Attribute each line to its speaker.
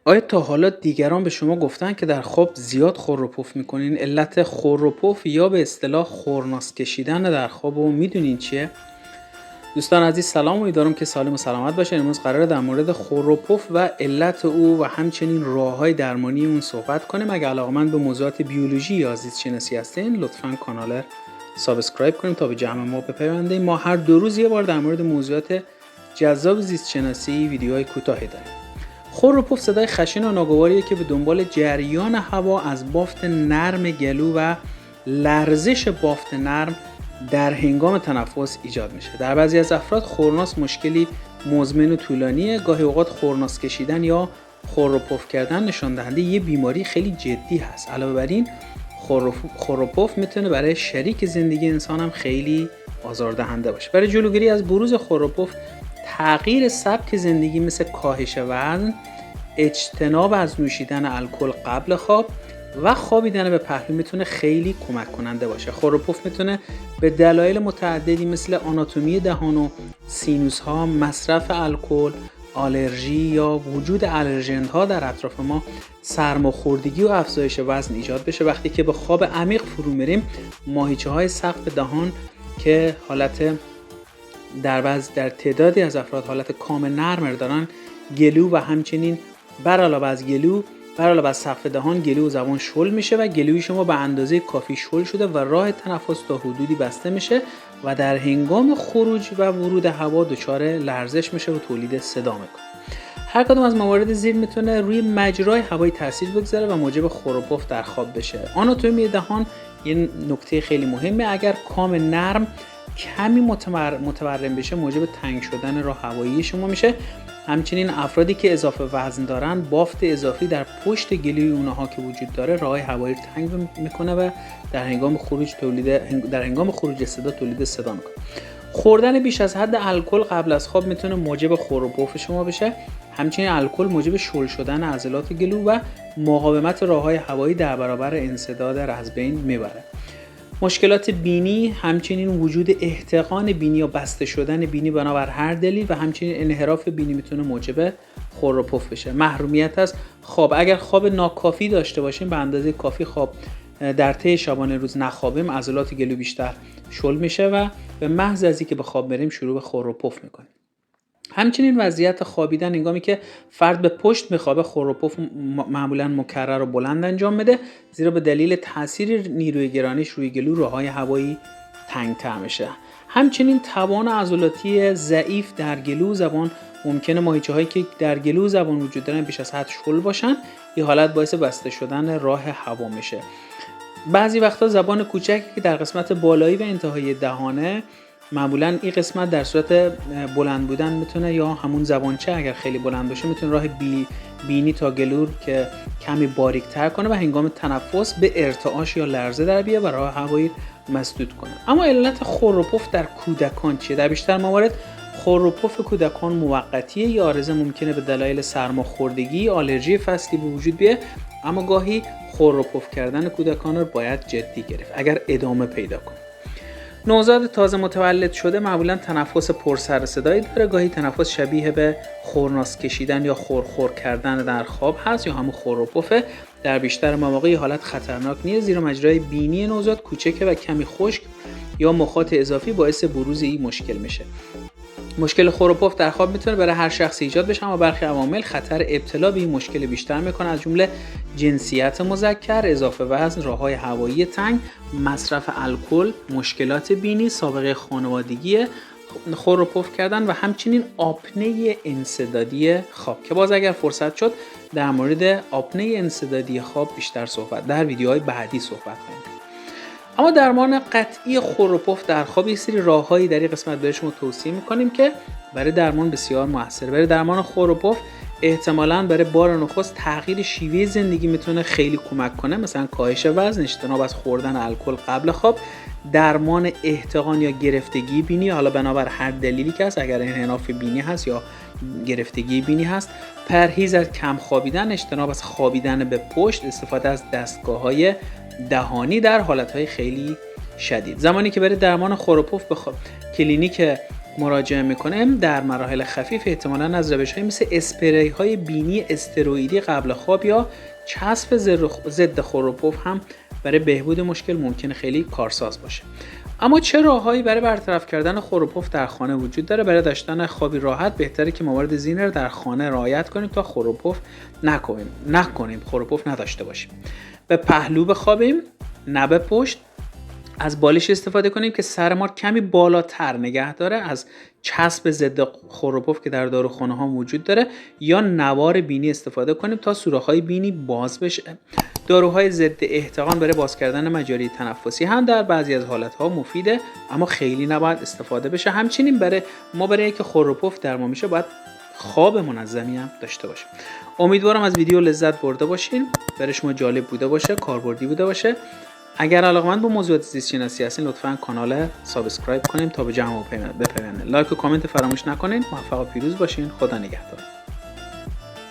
Speaker 1: آیا تا حالا دیگران به شما گفتن که در خواب زیاد خور و پف میکنین؟ علت خور و پف یا به اصطلاح خورناس کشیدن در خواب رو میدونین چیه؟ دوستان عزیز سلام، امیدوارم که سالم و سلامت باشین. امروز قراره در مورد خور و پف و علت او و همچنین راه‌های درمانی اون صحبت کنیم. اگه علاقه‌مند به موضوعات بیولوژی یا زیست شناسی هستین لطفاً کانال سابسکرایب کنیم تا به جمع ما بپیوندید. ما هر 2 روز یه بار در مورد موضوعات جذاب زیست شناسی ویدیوهای کوتاهی داریم. خور و پف صدای خشن و ناگواریه که به دنبال جریان هوا از بافت نرم گلو و لرزش بافت نرم در هنگام تنفس ایجاد میشه. در بعضی از افراد خورناس مشکلی مزمن و طولانیه. گاهی اوقات خورناس کشیدن یا خور و پف کردن نشان دهنده یه بیماری خیلی جدی هست. علاوه بر این خور و پف میتونه برای شریک زندگی انسان هم خیلی آزاردهنده باشه. برای جلوگیری از بروز خور و پف، تغییر سبک زندگی مثل کاهش وزن، اجتناب از نوشیدن الکل قبل خواب و خوابیدن به پهلو میتونه خیلی کمک کننده باشه. خور و پف میتونه به دلایل متعددی مثل آناتومی دهان و سینوس ها، مصرف الکل، آلرژی یا وجود آلرژن ها در اطراف ما، سرماخوردگی و افزایش وزن ایجاد بشه. وقتی که به خواب عمیق فرو میریم، ماهیچه های سقف دهان که در تعدادی از افراد حالت کام نرم دارن، گلو و همچنین بر علاوه از سقف دهان، گلو و زبان شل میشه و گلوی شما به اندازه کافی شل شده و راه تنفس تا حدودی بسته میشه و در هنگام خروج و ورود هوا دچار لرزش میشه و تولید صدا میکنه. هر کدوم از موارد زیر میتونه روی مجرای هوایی تاثیر بگذاره و موجب خور و پف در خواب بشه. آناتومی دهان یه نکته خیلی مهمه. اگر کام نرم کمی متورم بشه، موجب تنگ شدن راه هوایی شما میشه. همچنین افرادی که اضافه وزن دارن، بافت اضافی در پشت گلوی اونها که وجود داره راه هوایی تنگ میکنه و در هنگام خروج صدا تولید صدا میکنه. خوردن بیش از حد الکل قبل از خواب میتونه موجب خور و پف شما بشه. همچنین الکل موجب شل شدن عضلات گلو و مقاومت راههای هوایی در برابر انسداد از بین میبره. مشکلات بینی، همچنین وجود احتقان بینی یا بسته شدن بینی بنابر هر دلیل و همچنین انحراف بینی میتونه موجب خور و پف بشه. محرومیت از خواب، اگر خواب ناکافی داشته باشیم، به اندازه کافی خواب در طی شبانه روز نخوابیم، عضلات گلو بیشتر شل میشه و به محض از اینکه به خواب بریم شروع به خور و پف میکنیم. همچنین وضعیت خوابیدن، هنگامی که فرد به پشت میخوابه، خور و پف معمولا مکرر و بلند انجام میده، زیرا به دلیل تاثیر نیروی گرانش روی گلو راههای هوایی تنگ‌تر میشه. همچنین توان عضلاتی ضعیف در گلو زبان، ممکنه ماهیچه هایی که در گلو زبان وجود دارن بیش از حد شل باشن. این حالت باعث بسته شدن راه هوا میشه. بعضی وقتا زبان کوچکی که در قسمت بالایی و انتهای دهانه، معمولا این قسمت در صورت بلند بودن میتونه، یا همون زبانچه اگر خیلی بلند باشه، میتونه راه بینی تا گلو که کمی باریک تر کنه و هنگام تنفس به ارتعاش یا لرزه در بیاره و راه هوایی مسدود کنه. اما علت خور و پف در کودکان چیه؟ در بیشتر موارد خور و پف کودکان موقتیه یا عارضه ممکنه به دلایل سرماخوردگی، آلرژی فصلی به وجود بیاد، اما گاهی خور و پف کردن کودکان رو باید جدی گرفت اگر ادامه پیدا کنه. نوزاد تازه متولد شده معمولا تنفس پر سر و صدایی داره. گاهی تنفس شبیه به خورناس کشیدن یا خور کردن در خواب هست یا همون خور و پفه. در بیشتر مواقع حالت خطرناک نیست، زیرا مجرای بینی نوزاد کوچکه و کمی خشک یا مخاط اضافی باعث بروز این مشکل میشه. مشکل خور و پف در خواب میتونه برای هر شخص ایجاد بشه، اما برخی عوامل خطر ابتلا به این مشکل بیشتر میکنه، از جمله جنسیت مذکر، اضافه وزن، راههای هوایی تنگ، مصرف الکل، مشکلات بینی، سابقه خانوادگی خور و پف کردن و همچنین آپنه انسدادی خواب که باز اگر فرصت شد در مورد آپنه انسدادی خواب بیشتر در ویدیوهای بعدی صحبت کنیم. اما درمان قطعی خور و پف در خواب یک سری راههایی در این قسمت به شما توصیه می‌کنیم که برای درمان بسیار موثره. برای درمان خور و پف احتمالاً برای بار نخست تغییر شیوه زندگی میتونه خیلی کمک کنه، مثلا کاهش وزن، اجتناب از خوردن الکل قبل خواب، درمان احتقان یا گرفتگی بینی، حالا بنابر هر دلیلی که هست، اگر انحراف بینی هست یا گرفتگی بینی هست، پرهیز از کم خوابیدن، اجتناب از خوابیدن به پشت، استفاده از دستگاه‌های دهانی در حالتهای خیلی شدید. زمانی که برای درمان خور و پف به کلینیک مراجعه میکنیم در مراحل خفیف احتمالاً از روش‌های مثل اسپری های بینی استروئیدی قبل خواب یا چسب ضد خوروپوف هم برای بهبود مشکل ممکنه خیلی کارساز باشه. اما چه راههایی برای برطرف کردن خوروپوف در خانه وجود داره؟ برای داشتن خوابی راحت بهتره که موارد زینر در خانه رعایت کنیم تا خوروپوف نکنیم خوروپوف نداشته باشیم. به پهلو بخوابیم، نه به پشت. از بالش استفاده کنیم که سر ما کمی بالاتر نگه داره، از چسب ضد خوروپوف که در داروخانه ها وجود داره، یا نوار بینی استفاده کنیم تا سوراخ‌های بینی باز بشه. داروهای ضد احتقان برای باز کردن مجاری تنفسی هم در بعضی از حالت‌ها مفیده، اما خیلی نباید استفاده بشه. همچنین برای اینکه خوروپوف درمان میشه باید خواب منظمی هم داشته باشیم. امیدوارم از ویدیو لذت برده باشین، برای شما جالب بوده باشه، کاربردی بوده باشه. اگر علاقه‌مند به موضوعات زیست شناسی هستین لطفاً کانال سابسکرایب کنین تا به جمع بپیوندین. لایک و کامنت فراموش نکنین. موفق و پیروز باشین. خدا نگهدار.